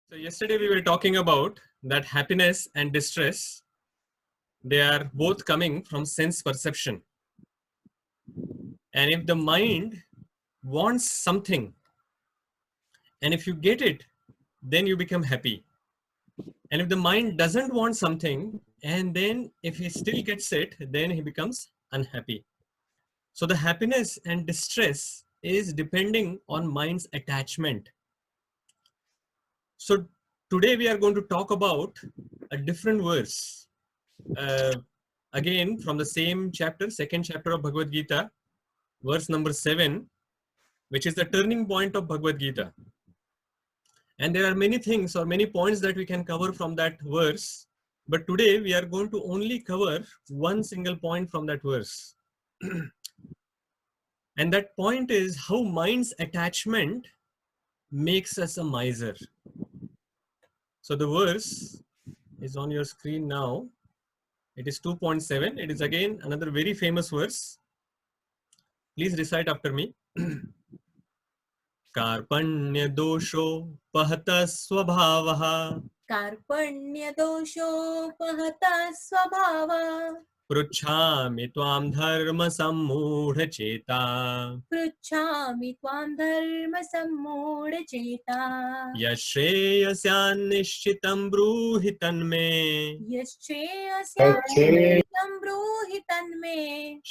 So yesterday we were talking about that happiness and distress, they are both coming from sense perception. And if the mind wants something, and if you get it, then you become happy. And if the mind doesn't want something, and then if he still gets it, then he becomes unhappy. So the happiness and distress is depending on mind's attachment. So today we are going to talk about a different verse. Again, from the same chapter, second chapter of Bhagavad Gita, verse number 7, which is the turning point of Bhagavad Gita. And there are many things or many points that we can cover from that verse. But today we are going to only cover one single point from that verse. And that point is how mind's attachment makes us a miser. So the verse is on your screen now. It is 2.7. It is again another very famous verse. Please recite after me. कार्पण्य दोषो पहत स्वभावः कार्पण्यदोषोपहतः स्वभावः पृच्छामि त्वां धर्म सम्मूढचेता पृच्छामि त्वां धर्मसम्मूढचेता यश्रेयस्यान्निश्चितं ब्रूहि तन्मे यश्चेयस्यान्निश्चितं ब्रूहि तन्मे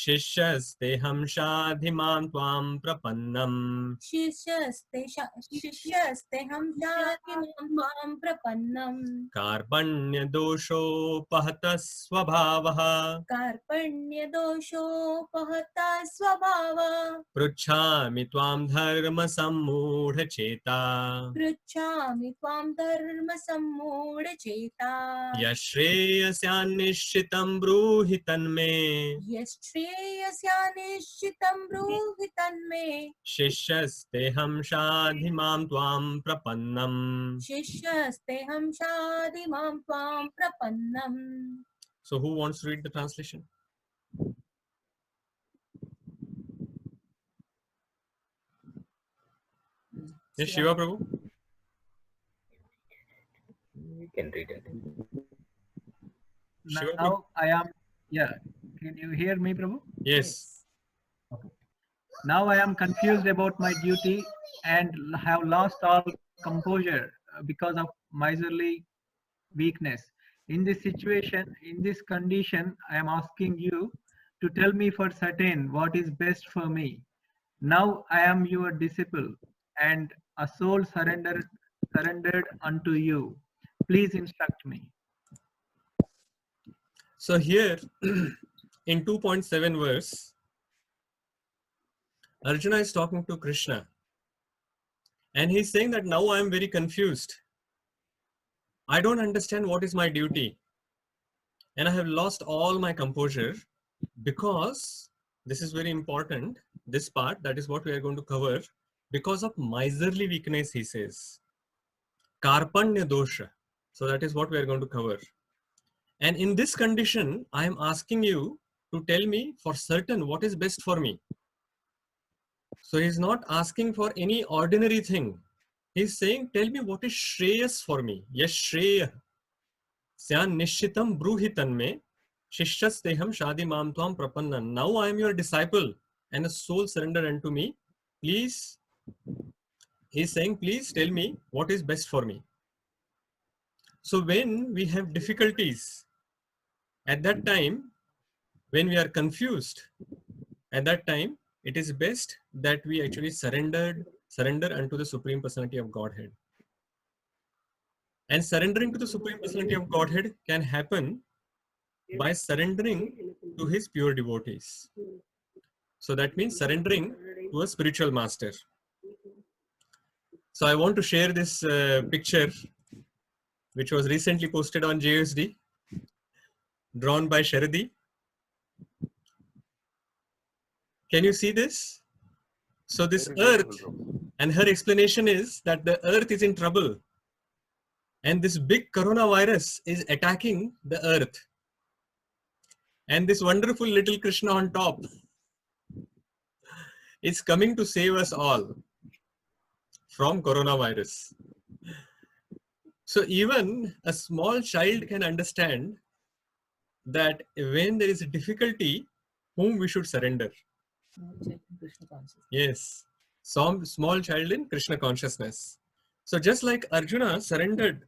शिष्यस्तेऽहं शाधि मां त्वां प्रपन्नम् शिष्यस्तेऽहं शाधि मां त्वां प्रपन्नम् कार्पण्य दोषोपहतः स्वभावः कार्पण्यदोषोपहतः स्वभावः पृच्छामि त्वां धर्म सम्मूढचेता पृच्छामि त्वां धर्मसम्मूढचेता यश्रेयस्यान्निश्चितं ब्रूहि तन्मे यश्श्रेयस्यानिश्चितं ब्रूहि तन्मे शिष्यस्तेऽहं शाधि मां त्वां प्रपन्नम् शिष्यस्तेऽहं शाधि मां त्वां प्रपन्नम्. So who wants to read the translation? Yes, Shiva Prabhu. You can read it. Shiva Now Prabhu. I am, yeah. Can you hear me, Prabhu? Yes. Okay. Now I am confused about my duty and have lost all composure because of miserly weakness. In this situation, in this condition, I am asking you to tell me for certain what is best for me. Now I am your disciple and a soul surrendered unto you. Please instruct me. So here in 2.7 verse, Arjuna is talking to Krishna. And he's saying that now I am very confused. I don't understand what is my duty. And I have lost all my composure because this is very important. This part, that is what we are going to cover. Because of miserly weakness, he says. Karpanya dosha. So that is what we are going to cover. And in this condition, I am asking you to tell me for certain what is best for me. So he's not asking for any ordinary thing. He's saying, tell me what is Shreyas for me. Yes, Shreya. Syan Nishitam Bruhitanme Shishyasteham Shadi Mam Tvam Prapannan. Now I am your disciple and a soul surrender unto me. Please, he's saying, please tell me what is best for me. So when we have difficulties, at that time, when we are confused, at that time, it is best that we actually surrender unto the Supreme Personality of Godhead. And surrendering to the Supreme Personality of Godhead can happen by surrendering to his pure devotees. So that means surrendering to a spiritual master. So I want to share this picture, which was recently posted on JSD, drawn by Sharadi. Can you see this? So this earth, and her explanation is that the earth is in trouble. And this big coronavirus is attacking the earth. And this wonderful little Krishna on top is coming to save us all from coronavirus. So even a small child can understand that when there is a difficulty, whom we should surrender. Krishna consciousness. Yes, some small child in Krishna consciousness. So just like Arjuna surrendered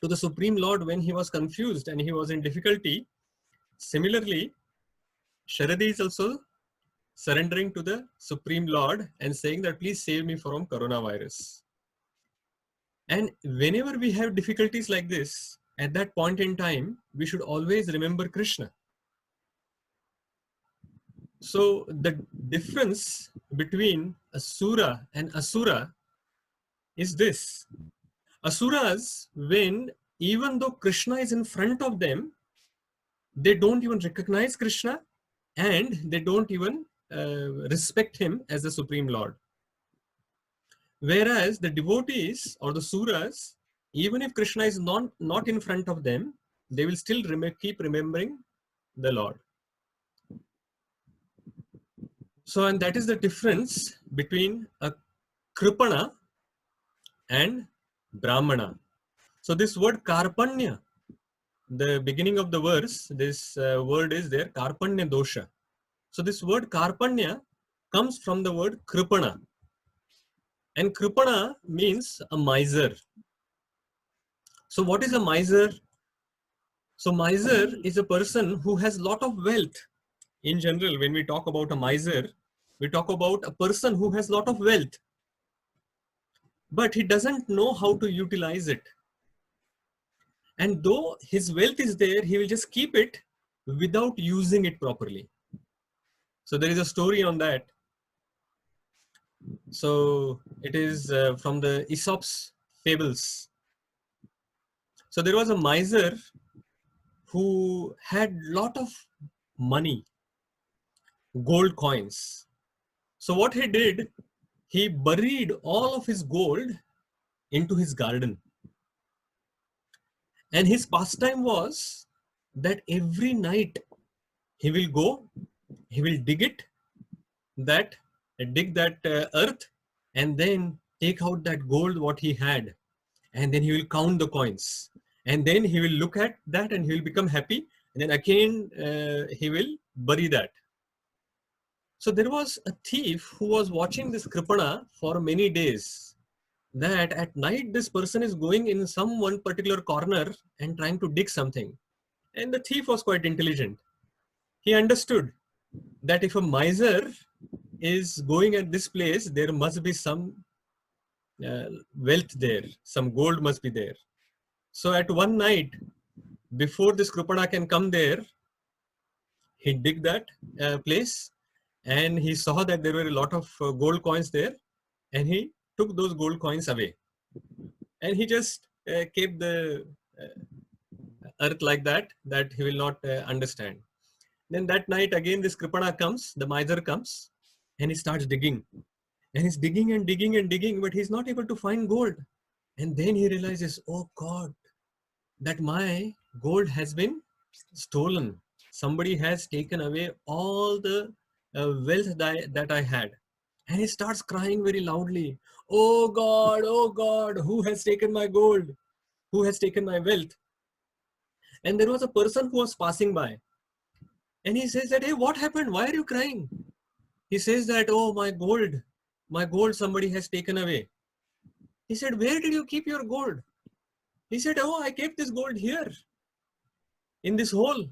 to the Supreme Lord when he was confused and he was in difficulty, similarly, Sharadi is also surrendering to the Supreme Lord and saying that please save me from coronavirus. And whenever we have difficulties like this, at that point in time, we should always remember Krishna. So the difference between a Sura and Asura is this. Asuras, when even though Krishna is in front of them, they don't even recognize Krishna and they don't even respect him as the Supreme Lord. Whereas the devotees or the Suras, even if Krishna is not in front of them, they will still keep remembering the Lord. So, and that is the difference between a Kripana and Brahmana. So this word Karpanya, the beginning of the verse, this word is there, Karpanya dosha. So this word Karpanya comes from the word Kripana. And Kripana means a miser. So what is a miser? So miser is a person who has lot of wealth. In general, when we talk about a miser, we talk about a person who has lot of wealth, but he doesn't know how to utilize it. And though his wealth is there, he will just keep it without using it properly. So there is a story on that. So it is from the Aesop's fables. So there was a miser who had lot of money, gold coins. So what he did, he buried all of his gold into his garden. And his pastime was that every night he will go, he will dig that earth, and then take out that gold what he had, and then he will count the coins, and then he will look at that and he will become happy, and then again he will bury that. So there was a thief who was watching this Kripana for many days, that at night this person is going in some one particular corner and trying to dig something. And the thief was quite intelligent. He understood that if a miser is going at this place, there must be some wealth there, some gold must be there. So at one night, before this Kripana can come there, he dig that place, and he saw that there were a lot of gold coins there, and he took those gold coins away. And he just kept the earth like that he will not understand. Then that night again this Kripana comes, the miser comes, and he starts digging. And he's digging and digging and digging, but he's not able to find gold. And then he realizes, oh God, that my gold has been stolen. Somebody has taken away all the wealth that I had. And he starts crying very loudly, oh God, who has taken my gold? Who has taken my wealth? And there was a person who was passing by. And he says that, hey, what happened? Why are you crying? He says that, oh, my gold somebody has taken away. He said, where did you keep your gold? He said, oh, I kept this gold here, in this hole.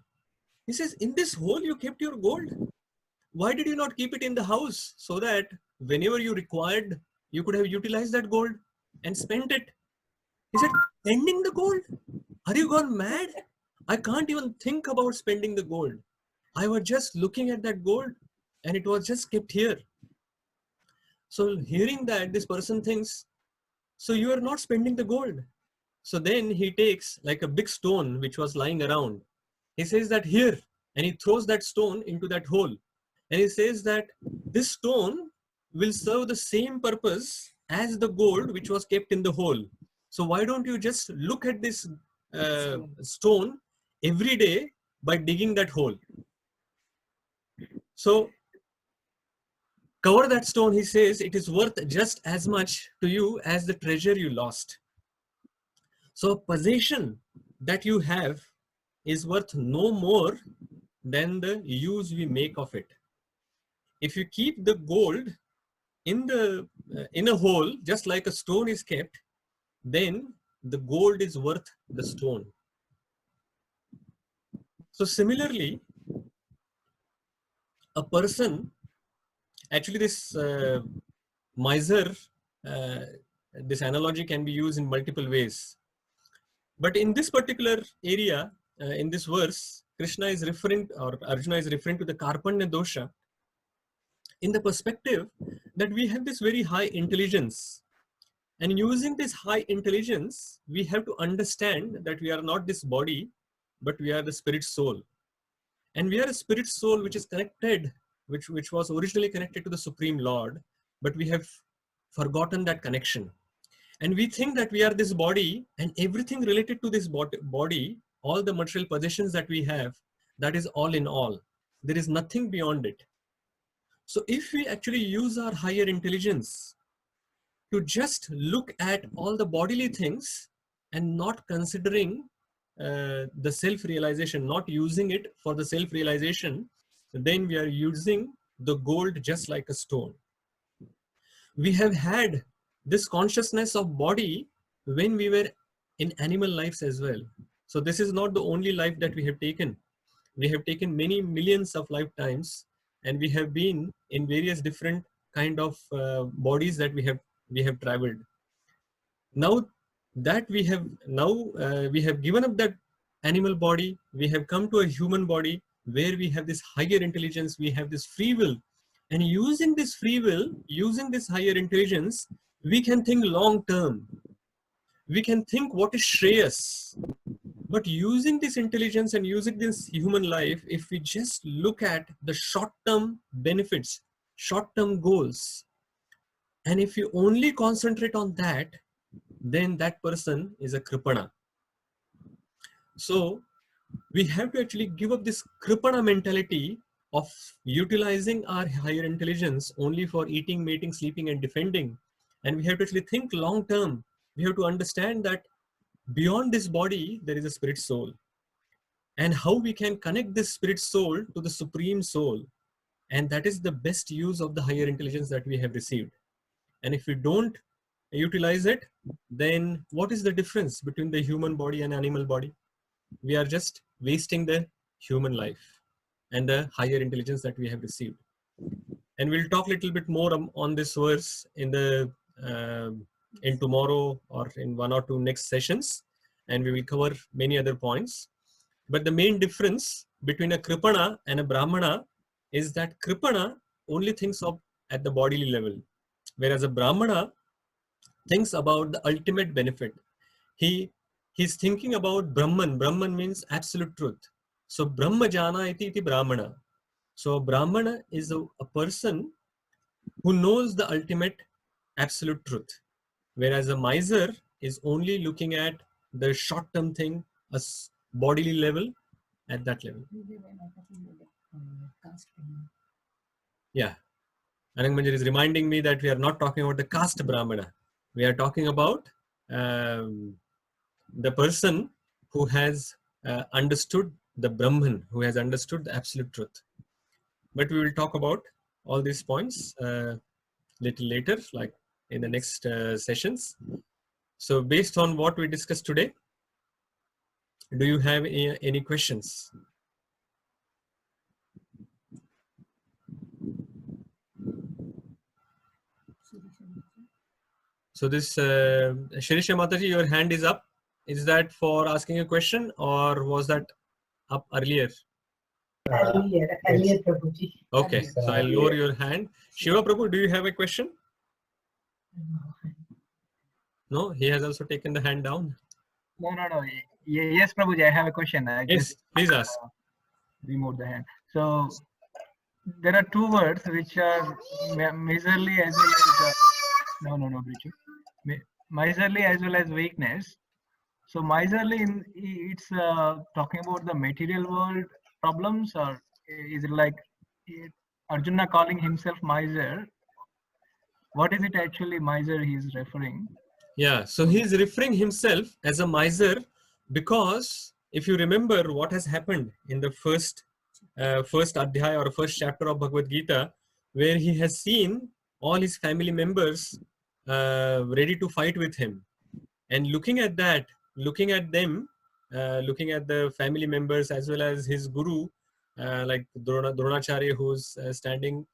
He says, in this hole you kept your gold? Why did you not keep it in the house so that whenever you required, you could have utilized that gold and spent it? He said, spending the gold? Are you gone mad? I can't even think about spending the gold. I was just looking at that gold and it was just kept here. So hearing that, this person thinks, so you are not spending the gold. So then he takes like a big stone which was lying around. He says that here, and he throws that stone into that hole. And he says that this stone will serve the same purpose as the gold which was kept in the hole. So why don't you just look at this stone every day by digging that hole? So cover that stone, he says, it is worth just as much to you as the treasure you lost. So a possession that you have is worth no more than the use we make of it. If you keep the gold in a hole, just like a stone is kept, then the gold is worth the stone. So similarly, a person, actually this miser, this analogy can be used in multiple ways. But in this particular area, in this verse, Krishna is referring, or Arjuna is referring to the Karpanya dosha in the perspective that we have this very high intelligence. And using this high intelligence, we have to understand that we are not this body, but we are the spirit soul. And we are a spirit soul which is connected, which was originally connected to the Supreme Lord, but we have forgotten that connection. And we think that we are this body, and everything related to this body, all the material possessions that we have, that is all in all. There is nothing beyond it. So if we actually use our higher intelligence to just look at all the bodily things and not considering the self-realization, not using it for the self-realization, then we are using the gold just like a stone. We have had this consciousness of body when we were in animal lives as well. So this is not the only life that we have taken. We have taken many millions of lifetimes, and we have been in various different kind of bodies that we have traveled. Now that we have given up that animal body, we have come to a human body where we have this higher intelligence, we have this free will. And using this free will, using this higher intelligence, we can think long term. We can think what is Shreyas. But using this intelligence and using this human life, if we just look at the short-term benefits, short-term goals, and if you only concentrate on that, then that person is a Kripana. So we have to actually give up this Kripana mentality of utilizing our higher intelligence only for eating, mating, sleeping, and defending. And we have to actually think long term. We have to understand that beyond this body, there is a spirit soul. And how we can connect this spirit soul to the supreme soul. And that is the best use of the higher intelligence that we have received. And if we don't utilize it, then what is the difference between the human body and animal body? We are just wasting the human life and the higher intelligence that we have received. And we'll talk a little bit more on this verse in tomorrow or in one or two next sessions, and we will cover many other points. But the main difference between a Kripana and a Brahmana is that Kripana only thinks of at the bodily level, whereas a Brahmana thinks about the ultimate benefit. He's thinking about Brahman. Brahman means absolute truth. So Brahma jana iti Brahmana. So a Brahmana is a person who knows the ultimate absolute truth, whereas a miser is only looking at the short-term thing, a bodily level, at that level. We were not talking about the caste Brahmana. Yeah. Anang Manjari is reminding me that we are not talking about the caste Brahmana. We are talking about the person who has understood the Brahman, who has understood the absolute truth. But we will talk about all these points little later, like in the next sessions. So based on what we discussed today, do you have any questions? So this Shirisha Mataji, your hand is up. Is that for asking a question, or was that up earlier? Earlier, Prabhuji. Okay, so I'll lower your hand. Shiva Prabhu, do you have a question? No, he has also taken the hand down. No. Yes, Prabhuji, I have a question. I Yes, just please ask. remove the hand. So there are two words which are miserly as well as no, miserly as well as weakness. So miserly, it's talking about the material world problems, or is it like Arjuna calling himself miser? What is it actually miser he is referring? Yeah, so he's referring himself as a miser because if you remember what has happened in the first adhyaya or first chapter of Bhagavad Gita, where he has seen all his family members ready to fight with him, and looking at that, looking at them, looking at the family members as well as his guru, like Dronacharya, who's standing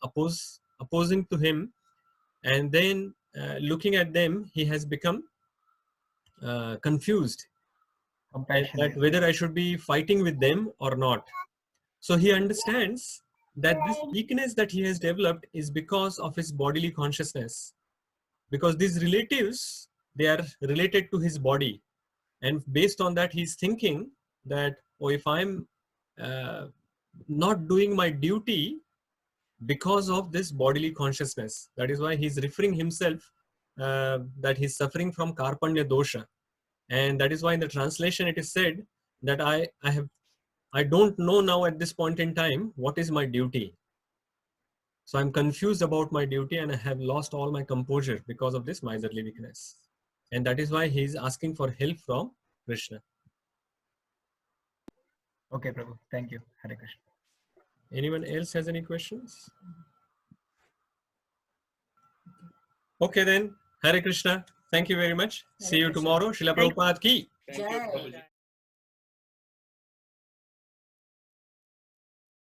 opposing to him, and then looking at them, he has become confused that Compassionate. whether I should be fighting with them or not. So he understands that this weakness that he has developed is because of his bodily consciousness, because these relatives, they are related to his body, and based on that he's thinking that, oh, if I'm not doing my duty because of this bodily consciousness, that is why he's referring himself that he's suffering from karpanya dosha. And that is why in the translation it is said that I don't know now at this point in time what is my duty. So I'm confused about my duty and I have lost all my composure because of this miserly weakness. And that is why he is asking for help from Krishna. Okay, Prabhu. Thank you. Hare Krishna. Anyone else has any questions? Okay then, Hare Krishna. Thank you very much. See you Krishna. tomorrow. Srila Thank- Prabhupada ki. Thank you, Jai. Prabhuji.